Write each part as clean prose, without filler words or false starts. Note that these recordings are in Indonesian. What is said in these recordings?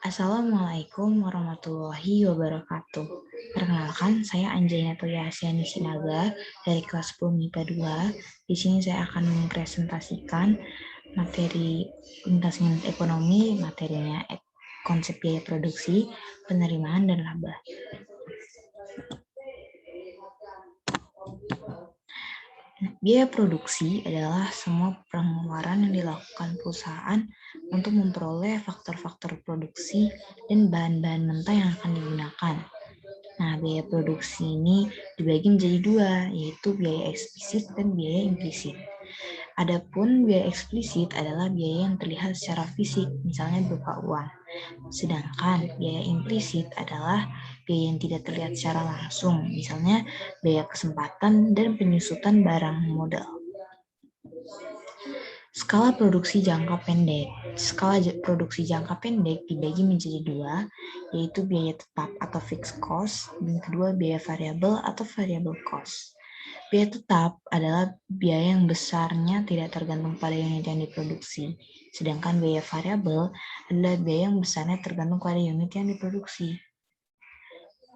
Assalamualaikum warahmatullahi wabarakatuh. Perkenalkan, saya Anjayna Toyasyani Sinaga dari kelas 10 MIPA 2. Di sini saya akan mempresentasikan materi lintas minat ekonomi, materinya konsep biaya produksi, penerimaan, dan laba. Biaya produksi adalah semua pengeluaran yang dilakukan perusahaan untuk memperoleh faktor-faktor produksi dan bahan-bahan mentah yang akan digunakan. Nah, biaya produksi ini dibagi menjadi dua, yaitu biaya eksplisit dan biaya implisit. Adapun biaya eksplisit adalah biaya yang terlihat secara fisik, misalnya berupa uang. Sedangkan biaya implisit adalah biaya yang tidak terlihat secara langsung, misalnya biaya kesempatan dan penyusutan barang modal. Skala produksi jangka pendek. Skala produksi jangka pendek dibagi menjadi dua, yaitu biaya tetap atau fixed cost, dan kedua biaya variabel atau variable cost. Biaya tetap adalah biaya yang besarnya tidak tergantung pada unit yang diproduksi, sedangkan biaya variabel adalah biaya yang besarnya tergantung pada unit yang diproduksi.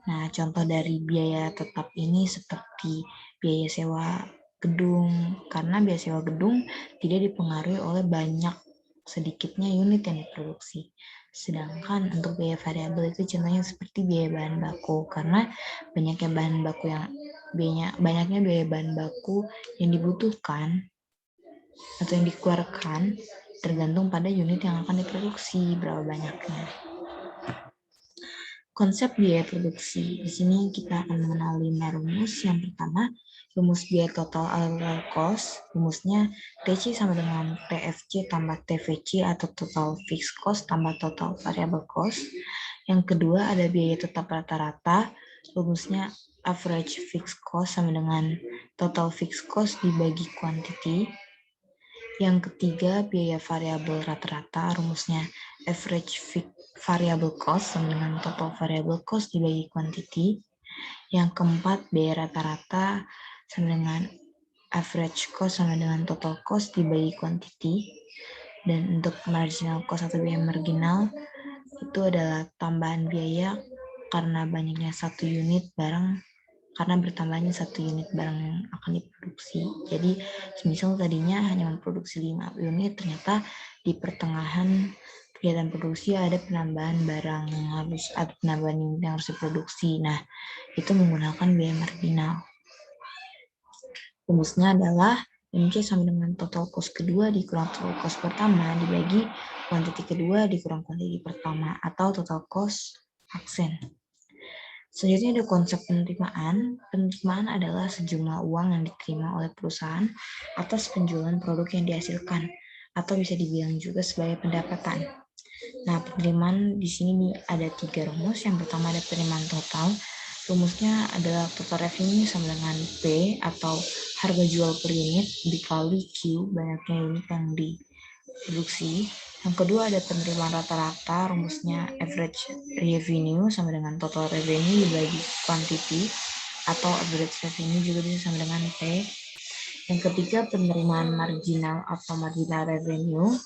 Nah, contoh dari biaya tetap ini seperti biaya sewa gedung, karena biaya sewa gedung tidak dipengaruhi oleh banyak sedikitnya unit yang diproduksi. Sedangkan untuk biaya variabel itu contohnya seperti biaya bahan baku, karena banyaknya biaya bahan baku yang dibutuhkan atau yang dikeluarkan tergantung pada unit yang akan diproduksi, berapa banyaknya. Konsep biaya produksi. Di sini kita akan mengenal 5 rumus. Yang pertama, rumus biaya total allowable cost. Rumusnya TC sama dengan TFC tambah TVC atau total fixed cost tambah total variable cost. Yang kedua ada biaya tetap rata-rata. Rumusnya average fixed cost sama dengan total fixed cost dibagi quantity. Yang ketiga, biaya variabel rata-rata, rumusnya average variable cost sama dengan total variable cost dibagi quantity. Yang keempat, biaya rata-rata sama dengan average cost sama dengan total cost dibagi quantity. Dan untuk marginal cost atau biaya marginal, itu adalah tambahan biaya karena banyaknya satu unit barang, karena bertambahnya satu unit barang yang akan diproduksi. Jadi, semisal tadinya hanya memproduksi 5 unit, ternyata di pertengahan kegiatan produksi ada penambahan barang yang harus, ada penambahan unit yang harus diproduksi. Nah, itu menggunakan biaya marginal. Rumusnya adalah MC sama dengan total cost kedua dikurang total cost pertama dibagi kuantiti kedua dikurang kuantiti pertama, atau total cost aksen. Selanjutnya ada konsep penerimaan. Penerimaan adalah sejumlah uang yang diterima oleh perusahaan atas penjualan produk yang dihasilkan, atau bisa dibilang juga sebagai pendapatan. Nah, penerimaan di sini ada 3 rumus. Yang pertama ada penerimaan total. Rumusnya adalah total revenue sama dengan P atau harga jual per unit dikali Q, banyaknya unit yang diproduksi. Yang kedua ada penerimaan rata-rata, rumusnya average revenue sama dengan total revenue dibagi quantity, atau average revenue juga bisa sama dengan P. Yang ketiga penerimaan marginal atau marginal revenue,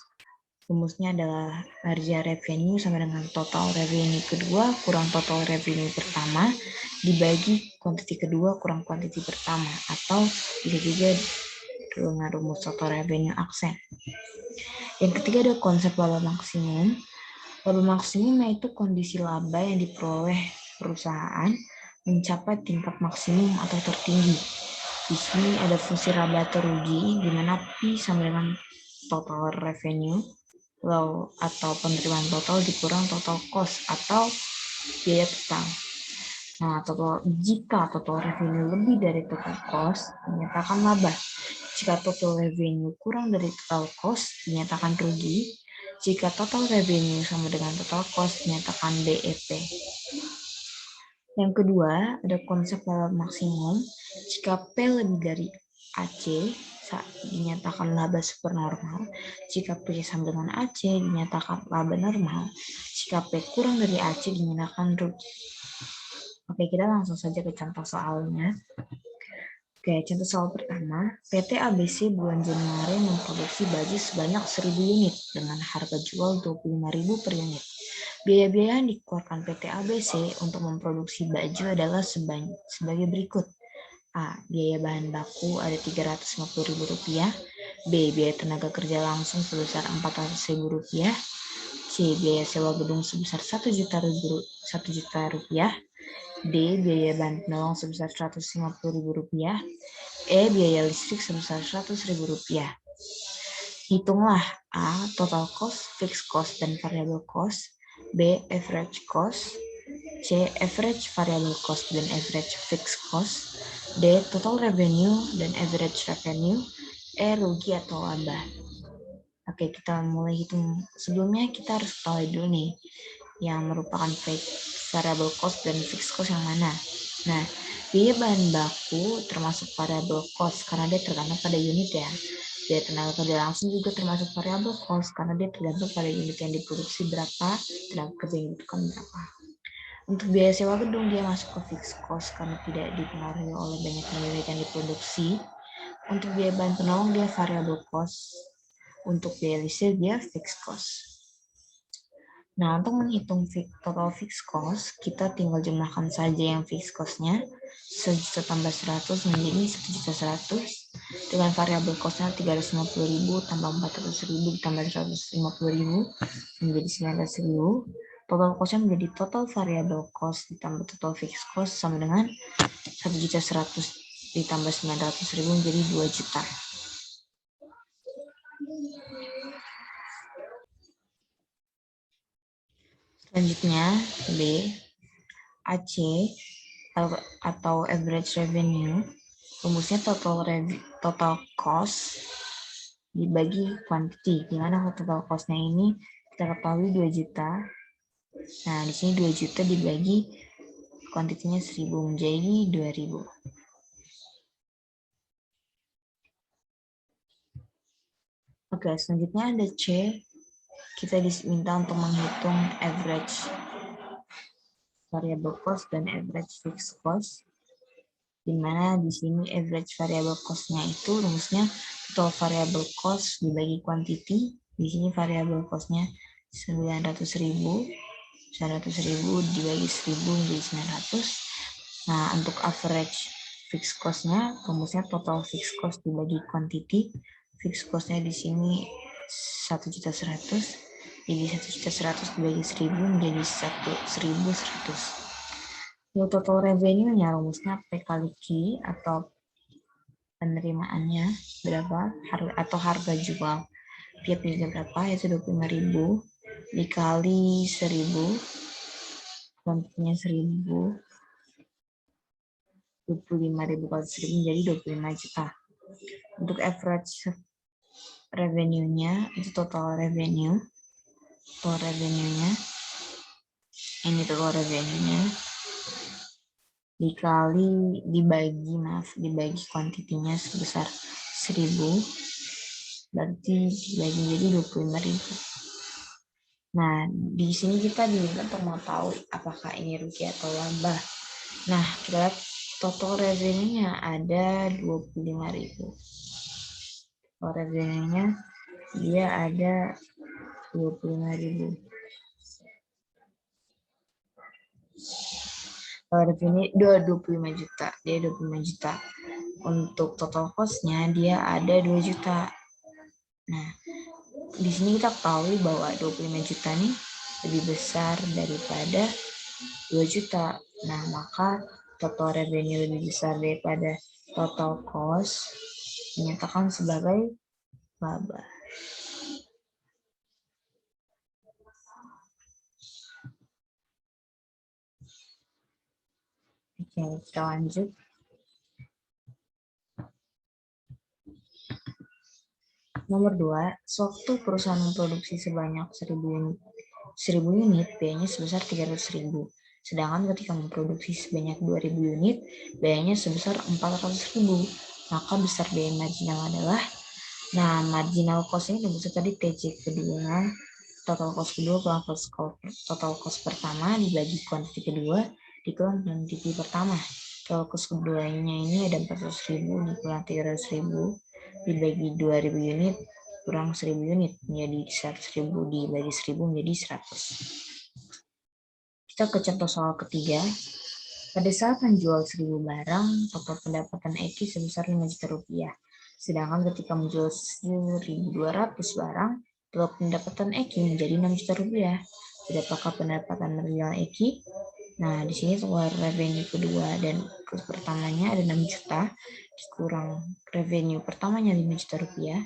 rumusnya adalah marginal revenue sama dengan total revenue kedua kurang total revenue pertama dibagi quantity kedua kurang quantity pertama, atau bisa juga dengan rumus total revenue aksen. Yang ketiga ada konsep laba maksimum. Laba maksimum yaitu kondisi laba yang diperoleh perusahaan mencapai tingkat maksimum atau tertinggi. Di sini ada fungsi laba atau rugi, di mana P sama dengan total revenue atau penerimaan total dikurang total cost atau biaya total. Nah, jika total revenue lebih dari total cost, dinyatakan laba. Jika total revenue kurang dari total cost, dinyatakan rugi. Jika total revenue sama dengan total cost, dinyatakan BEP. Yang kedua, ada konsep laba maksimum. Jika P lebih dari AC, dinyatakan laba supernormal. Jika P sama dengan AC, dinyatakan laba normal. Jika P kurang dari AC, dinyatakan rugi. Oke, kita langsung saja ke contoh soalnya. Oke, contoh soal pertama, PT ABC bulan Januari memproduksi baju sebanyak 1.000 unit dengan harga jual 25.000 per unit. Biaya-biaya yang dikeluarkan PT ABC untuk memproduksi baju adalah sebagai berikut. A. Biaya bahan baku ada Rp350.000. B. Biaya tenaga kerja langsung sebesar Rp400.000. C. Biaya sewa gedung sebesar Rp1 juta. D. Biaya bahan penolong sebesar Rp150.000. E. Biaya listrik sebesar Rp100.000. Hitunglah A. Total cost, fixed cost, dan variable cost. B. Average cost. C. Average variable cost dan average fixed cost. D. Total revenue dan average revenue. E. Rugi atau laba. Oke, kita mulai hitung. Sebelumnya kita harus tahu dulu nih yang merupakan variable cost dan fixed cost yang mana. Nah, biaya bahan baku termasuk variable cost karena dia tergantung pada unit ya. Biaya tenaga kerja langsung juga termasuk variable cost karena dia tergantung pada unit yang diproduksi berapa, tenaga kerja yang dibutuhkan berapa. Untuk biaya sewa gedung dia masuk ke fixed cost karena tidak dipengaruhi oleh banyaknya unit yang diproduksi. Untuk biaya bahan penolong dia variable cost. Untuk biaya listrik dia fixed cost. Nah, untuk menghitung total fixed cost, kita tinggal jumlahkan saja yang fixed cost-nya. 1 juta tambah 100 menjadi 1.100.000. Dengan variable cost-nya 350.000 tambah 400.000 tambah 150.000 menjadi 900.000. Total cost-nya menjadi total variable cost ditambah total fixed cost sama dengan 1.100.000 ditambah 900.000 menjadi 2 juta. Selanjutnya B. AC atau average revenue. Rumusnya total cost dibagi quantity. Di mana total cost-nya ini kita ketahui 2 juta. Nah, di sini 2 juta dibagi kuantitinya 1000 menjadi 2000. Oke, selanjutnya ada C. Kita diminta untuk menghitung average variable cost dan average fixed cost. Di mana di sini average variable cost-nya itu rumusnya total variable cost dibagi quantity. Di sini variable cost-nya 900.000. 900.000 dibagi 1000 menjadi 900. Nah, untuk average fixed cost-nya, rumusnya total fixed cost dibagi quantity. Fixed cost-nya di sini 1.100.000. Jadi 1.100.000 dibagi 1000 menjadi 1.100. Untuk total revenue-nya, rumusnya P kali Q atau penerimaannya berapa atau harga jual tiap unitnya berapa, yaitu 25.000 dikali 1000, kuantitinya 1000, 25.000 kali 1000 menjadi 25 juta. Untuk average revenue-nya itu total revenue-nya ini total revenue-nya dibagi kuantitinya sebesar 1000, berarti dibagi jadi 25.000. Nah, di sini kita diminta untuk mau tahu apakah ini rugi atau laba. Nah, kita lihat total revenue-nya ada 25.000. Total revenue-nya dia ada 25.000. Revenue 25 juta. Dia 25 juta. Untuk total cost-nya dia ada 2 juta. Nah, di sini kita ketahui bahwa 25 juta nih lebih besar daripada 2 juta. Nah, maka total revenue lebih besar daripada total cost dinyatakan sebagai laba. Oke, kita lanjut. Nomor 2, sewaktu perusahaan memproduksi sebanyak 1000 unit, biayanya sebesar 300.000. Sedangkan ketika memproduksi sebanyak 2000 unit, biayanya sebesar 400.000. Maka besar biaya marginal adalah, nah, marginal cost ini rumusnya tadi TC kedua, total cost kedua kurang total cost pertama dibagi kuantiti kedua dikurang kuantiti pertama. Total cost keduanya ini ada 400.000 dikurang 300.000 dibagi 2000 unit kurang 1000 unit menjadi 100.000 dibagi 1000 menjadi 100. Kita ke contoh soal ketiga. Pada saat menjual 1.000 barang, total pendapatan Eki sebesar 5 juta rupiah. Sedangkan ketika menjual 1.200 barang, total pendapatan Eki menjadi 6 juta rupiah. Berapakah pendapatan marginal Eki? Nah, di sini total revenue kedua dan pertamanya ada 6 juta, dikurang revenue pertamanya 5 juta rupiah.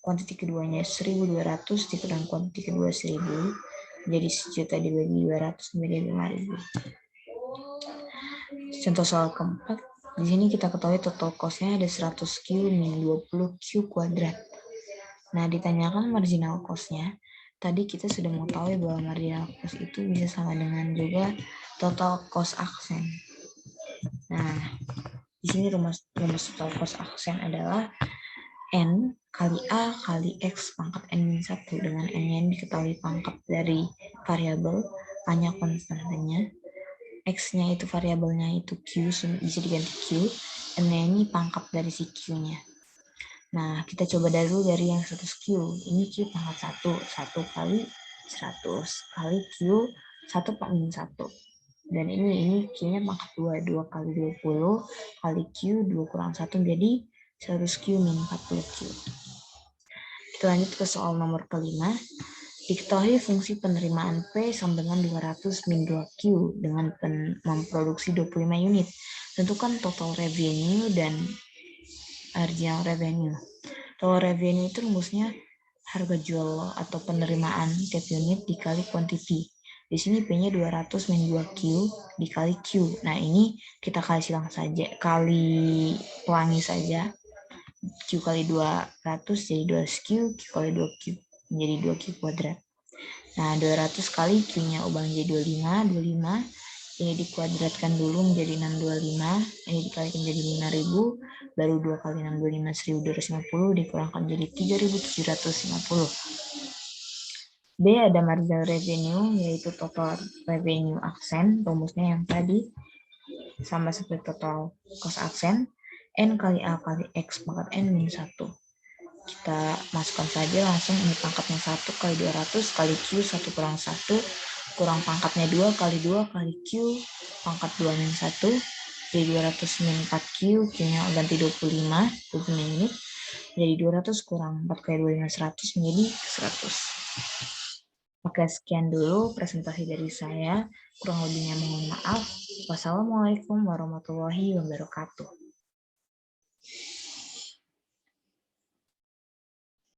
Kuantiti keduanya 1.200 dikurang kuantiti kedua 1.000, jadi 1 juta dibagi 200 menjadi 5.000. Contoh soal keempat, di sini kita ketahui total cost-nya ada 100 Q min 20 Q kuadrat. Nah, ditanyakan marginal cost-nya. Tadi kita sudah mengetahui bahwa marginal cost itu bisa sama dengan juga total cost aksen. Nah, di sini rumus total cost aksen adalah N kali A kali X pangkat N-1 dengan N yang diketahui pangkat dari variabel, A-nya konstannya, X-nya itu variabelnya itu Q, bisa diganti Q, N-nya ini pangkat dari si Q-nya. Nah, kita coba dulu dari yang 100 Q. Ini Q pangkat 1, 1 kali 100 kali Q, 1 min 1. Dan ini Q-nya pangkat 2, 2 kali 20 kali Q, 2 kurang 1 jadi 100 Q min 40 Q. Kita lanjut ke soal nomor kelima. Diketahui fungsi penerimaan P sama dengan 200 min 2Q dengan memproduksi 25 unit. Tentukan total revenue dan marginal revenue. Total revenue itu rumusnya harga jual atau penerimaan tiap unit dikali quantity. Di sini P-nya 200 min 2Q dikali Q. Nah, ini kita kali silang saja, kali pelangi saja. Q kali 200 jadi 2Q, Q kali 2Q menjadi 2Q kuadrat. Nah, 200 kali Q-nya ubah menjadi 25, ini dikuadratkan dulu menjadi 625, ini dikalikan jadi 5.000, baru 2 kali 625, 1.250, dikurangkan jadi 3.750. B ada marginal revenue, yaitu total revenue aksen, rumusnya yang tadi, sama seperti total cost aksen, N kali A kali X pangkat N min 1. Kita masukkan saja langsung, ini pangkatnya 1 kali 200 kali Q 1 kurang 1 kurang pangkatnya 2 kali 2 kali Q pangkat 2 min 1 jadi 200 min 4Q, Q-nya ganti 25 menit jadi 200 kurang 4 kali 25 100 menjadi 100. Oke, sekian dulu presentasi dari saya, kurang lebihnya mohon maaf. Wassalamualaikum warahmatullahi wabarakatuh.